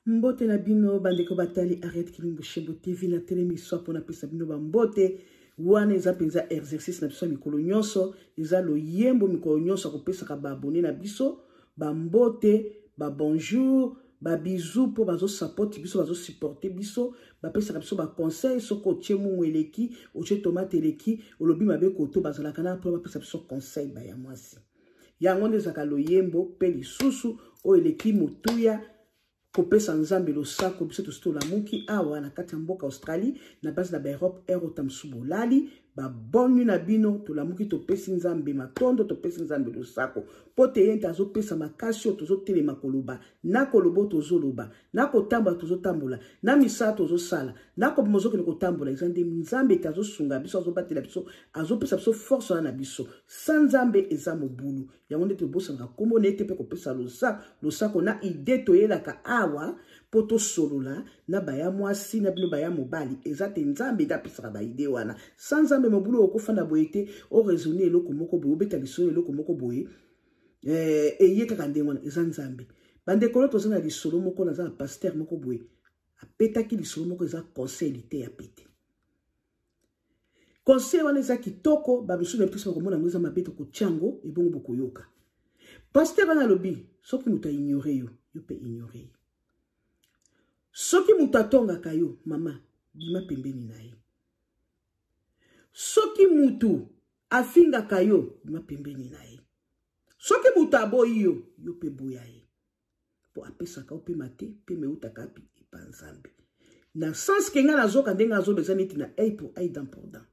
Mbote na bino bandeko batali arrête Kilimbo Shembo TV na télémission pour na pesa bino ba mbote wana eza penza exercice na biso mikolo nyonso eza lo yembo mikolo nyonso ko pesa ka ba abonné na biso ba mbote ba bonjour ba bisous pour bazo support biso bazo supporter biso ba pesa ka biso ba conseil soko tiemu eleki o che tomate eleki olobi mabe koto bazala kana pour ba pesa biso conseil ba ya mwasi yango ndezaka lo yembo pe lisusu o eleki mutuya kopesa nzambe lo sako biso to la muki awa na kati ya mboka Australie na base na Europe Eurotam subolali ba bonu na bino to la muki to pesi nzambe matondo to pesi nzambe lo sako pote yenta zo pesa makasio to zo telema koloba na kolobo to zo loba na kotamba to zo tambola na misa to zo sala na ko mozo ko tambola ezande nzambe ta zo sunga biso zo batela biso azo pesa biso force na biso sans nzambe eza mobulu yango ndete bosanga kombo nete pe ko pesa lo sako na ide to yelaka awa poto solola na baya mwasi na bino baya mobali ezate nzambe da pesa ba ide wana sans nzambe mobulu okofanda boyete o raisonner eloko moko boye obeta liso eloko moko boye eye kaka ndengwana eza nzambe bande kolo to zana lisolo moko na za pasteur moko boye apetaki lisolo moko eza conseil te ya pete conseil wana eza kitoko ba biso na pesa ko mona ngeza mabeto ko chango ebongo bokoyoka pasteur wana lobi soki muta ignorer yo pe ignorer soki muta tonga kayo mama bima pembeni na ye soki mutu afinga kayo bima pembeni na ye soki mutu aboyi yo pe boya ye po apesa ka pe mate pe meuta kapi ipanzambe na sens kenga na zoka ndenga zo bezani tina ei pour ei dans pour dans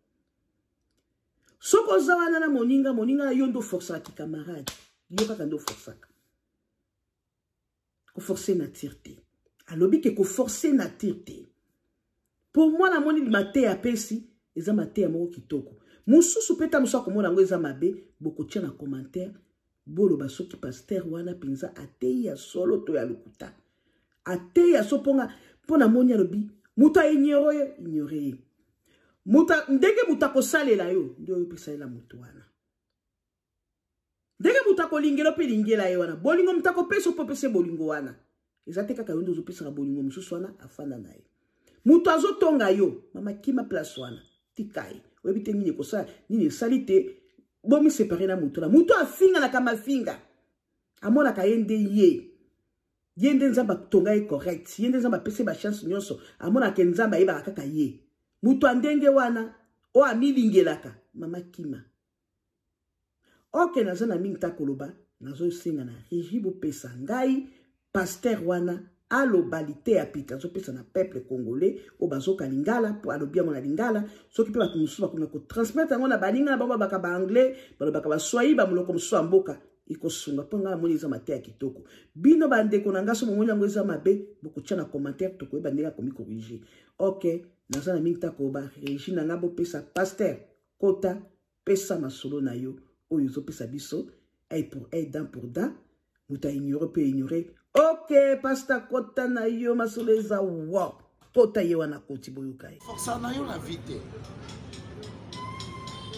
soko zawana na moninga yo ndo força ki camarade yo kaka ndo força ko forcer na tirte alobi ke ko forcer na tirte pour moi na moni mate ya pesi eza mate ya moko kitoko mususu peta musa ko mona ngo eza mabe boko tia na commentaire bolo basoki pasteur wana penza atei ya solo to ya lukuta atei ya soponga pona moni alobi muta ignore muta ndenge muta ko salela yo ndio pesa ela mutu wana ndenge muta ko lingelo pe lingela ye wana bolingo muta ko pesa po pesa bolingo wana ezate kaka yo ndo zo pesa bolingo mususu wana afanda naye mutu azotonga yo mama kima place wana tikai webite nini ko sa nini salite bomi séparé na mutu la mutu afinga na kama finga amona ka yende yende nzamba tonga e correct yende nzamba pese ba chance nyonso amona ke nzamba yeba kaka ye mutu andenge wana o amilingela mama kima oke nazana mingi takoloba nazo singa na rigibo pesa ngai pasteur wana alobalité ya pita zo pesa na peuple congolais o bazoka lingala po alobia mona lingala soki pe batu musuba kuna ko transmettre ngona balinga na baba baka ba anglais balobaka ba swahili ba muloko musuba mboka ikosunga ponga moni za mate ya kitoko bino bande ko nangaso momoni ngo za mabe boko tia na commentaire to ko bandeka komi corriger OK nazana mingi takoba Regina ngabo pesa pasteur kota pesa masolo na yo oyo zo pesa biso ay pour ay dans pour dans muta ignorer pe ignorer OK pasteur kota na yo masoleza wow kota ye wana koti boyokai força na yo na vite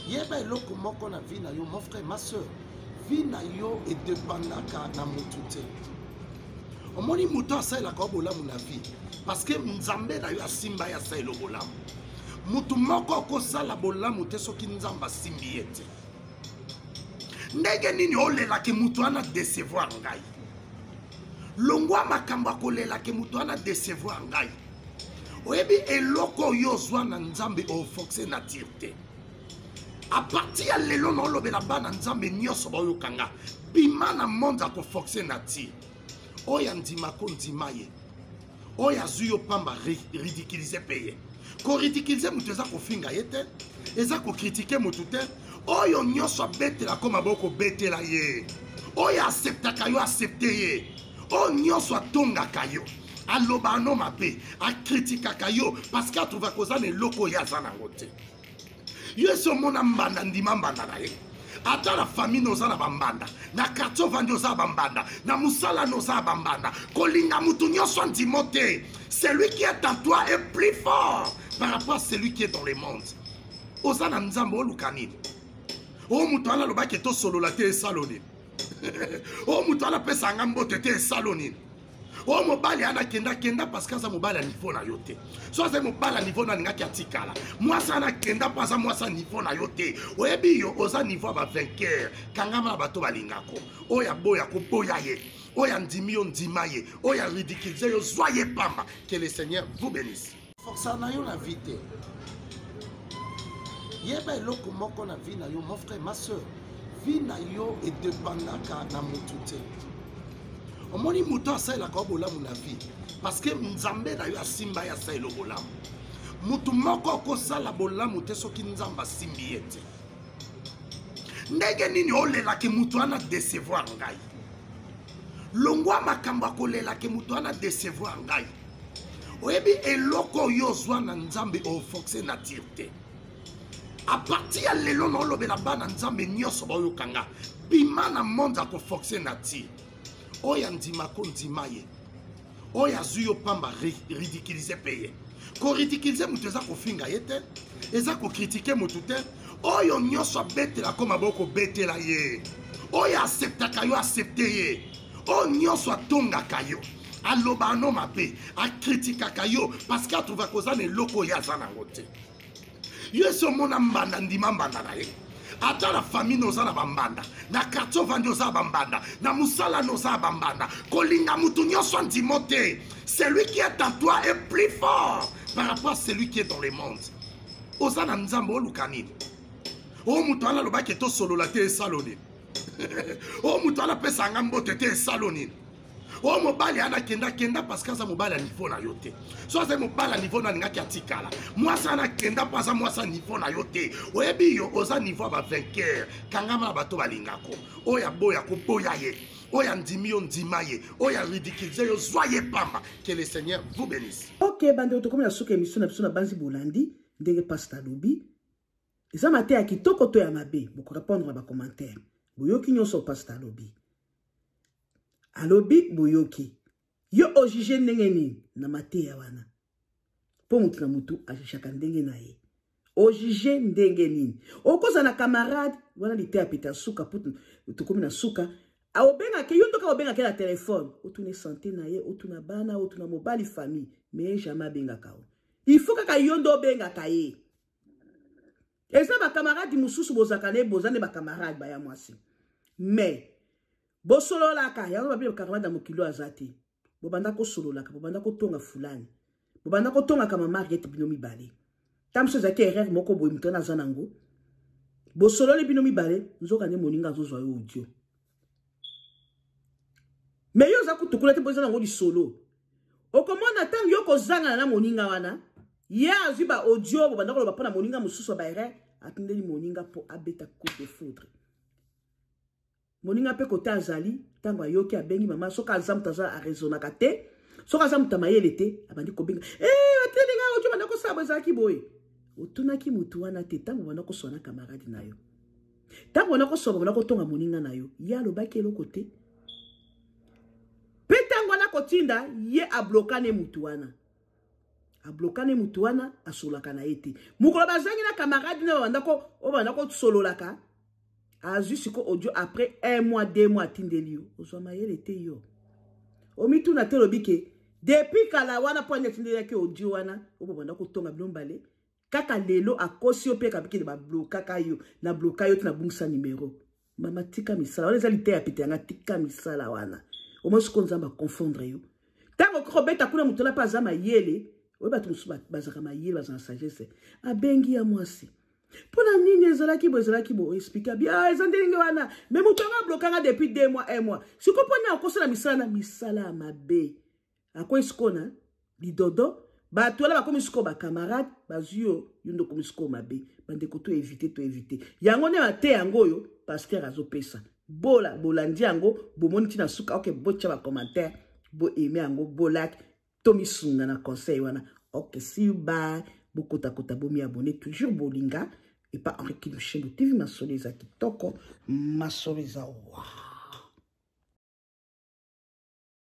yeba eloko moko na vie na yo mon frère ma soeur vie na yo et dépendaka na mutu te omoni mutu asalelaka bolamu na vie parce que nzambe na yo asimba ya saelo bolamu mutu moko akosala bolamu te soki nzambe asimbi ye te ndenge nini olelaki mutu wana décevoir ngai longwa makambo akolelaki mutu wana décevoir ngai oyebi eloko yo ozwa na nzambe ofoxe na tirte à partir ya lelo na olobela bana nzambe nyonso bayokanga bima na monde akofoxe na tir oyo andima ko ndima ye oyo azwi yo pamba ridiculize pe ye koridiculize mutu eza kofinga ye te eza kokritike mutu te oyo nyonso abetela ko maboko betela ye oyo acceptaka yo accepte ye oyo nyonso atongaka yo aloba no mabe akritikaka yo parce que atrouva koza na eloko oyo aza nango te yo esi omona mbanda ndima mbanda na ye ata na famille noza na bambanda na quartier ovandi oza bambanda na musala noza bambanda kolinga mutu nyonso ndimo te celui qui est en toi est plus fort par rapport à celui qui est dans le monde oza na nzambe oluka nini o mutu ala lobaki tosolola te esalo nini o mutu ala pesa nga mbote te esalo nini O mobali ana kenda parce que ça mobali à niveau na yote. Soit c'est mobali à niveau na ngaki atikala. Moi ça na kenda parce que moi ça niveau na yote. Oyebi yo oza niveau ba vainqueur. Kangama bato balingako. Oya boya ko boya ye. Oya ndimi yo ndima ye. Oya ridiculiser yo soyez pamba. Que le Seigneur vous bénisse. Força na yo na vite. Yeba eloko moko na vie na yo mon frère ma soeur. Vie na yo et dépendaka na mutute. Omoni muto asaila ka bolamu na vie parce que nzambe na yo asimba ya sailo bolamu. Mutu moko ko sala bolamu te soki nzamba simbi ete. Ndenge nini olela ke mutu ana décevoir ngai. Longwa makamba kolela ke mutu ana décevoir ngai. Oyebi eloko yo zwa na nzambe o fonctionner na tirte. A partir ya lelo na lobela bana nzambe nyoso ba yo kanga. Bima na monde ko fonctionner na tirte. Oya ndima ko ndima ye. Oya zuyo pamba ridiculiser paye. Ko ridiculiser mutu eza ko finga yete. Eza ko critiquer mutu te. Oyo nyoso betela ko maboko betela ye. Oya accepta kayo accepter ye. O nyoso atonga kayo. Aloba no mabe. A critica kayo parce qu'a trouvé koza ne loko ya zana ngote. Yo so mona mbanda ndima mbanda na ye. Ata la famille nos a bambanda, na quartier vandi nos a bambanda, na musala nos a bambanda, kolinga mutu nyoso ndimote. Celui qui est en toi est plus fort par rapport à celui qui est dans le monde. Osana nzambo olukanini. O mutu ala loba ke to solo la te saloni. O mutu ala pesa ngambo te saloni. O mobali ana kenda parce que ça mobali à niveau na yote. Soit c'est mobali à niveau na ngaki atikala. Moi ça na kenda parce que moi ça niveau na yote. Oyebi yo oza niveau ba vainqueur. Kangama bato balingako. Oya boya ko boya ye. Oya ndimi yo ndima ye. Oya ridiculiser yo soyez pamba. Que le Seigneur vous bénisse. OK, bande to comme la souka émission na biso na Banzi Bolandi, ndenge pasteur lobi. Eza maté ya kitoko to ya mabe, boko répondre na ba commentaire. Boyoki nyoso pasteur lobi. Alobi boyoki. Yo ojije ndenge nini na mateya wana. Po mutu na mutu ajishaka ndenge na ye. Ojije ndenge nini. Okoza na camarade wana lite apita suka putu tukomi na suka. Aobenga ke yondo ka obenga ke la téléphone. Otune santé na ye, otuna bana, otuna mobali famille, mais jamais benga kao. Il faut que yondo benga ka ye. Eza ba camarade mususu bozakane bozane ba camarade ba ya mwasi. Mais bosolo laka yango babi camarade da mokilo azati. Bobanda ko solo laka, bobanda ko tonga fulani. Bobanda ko tonga kama Mariette binomi bale. Tamso zaki erreur moko boy mutana zanango. Bosolo le binomi bale, nzoka ne moninga nzozwa yo audio. Mais yo zaku tukula te bozana ngo di solo. Okomona tang yo ko zanga na moninga wana. Ya azuba audio bobanda ko bapona moninga mususu ba erreur, atindeli moninga po abeta coup de foudre. Moninga pe kota azali tango ayoki abengi mama soka azam taza a raisonna kate soka azam tamayele te abandi ko benga otelinga ojo banda ko sabo zaki boy otunaki mutu wana te tango banda ko sona camarade na yo tango banda ko soba banda ko tonga moninga na yo ya lobaki eloko te pe tango na kotinda ye ablokane mutu wana asolaka na ete mukolo bazangi na camarade na banda ko sololaka Azusiko audio après 1 mois, 2 mois, tindelio. Ozoma yele te yo. Omitu na telobike. Depuis kala wana po ne tindelia ke audio wana. Obo banda ko tonga blombale. Kaka lelo akosi ope kabike de ba bloka yo. Na bloka yo tina bungsa numéro. Mama tika misala. Wana za lite ya pite nga tika misala wana. Omo siko nzamba confondre yo. Tango ko beta kuna mutola pa zama yele. Oba tu musuba bazaka ma yele bazana sagesse. Abengi ya mwasi. Pona nini ezalaki bo expliquer bien ezandenge wana mais mutu nga blokanga depuis 2 mois 1 mois siko pona okosala misala mabe ako iskona lidodo ba tola ba komi siko ba camarade bazuyo yundo komi siko mabe bande ko to éviter yango ne mate yango yo pasteur azopesa bolandi yango bomoni tina suka OK bocha ba commentaire bo aimer yango bo like to misunga na conseil wana OK see you bye. Bokota bomi abonné toujours bolinga et pas Henri Kilouche TV masole za kitoko masole za wa.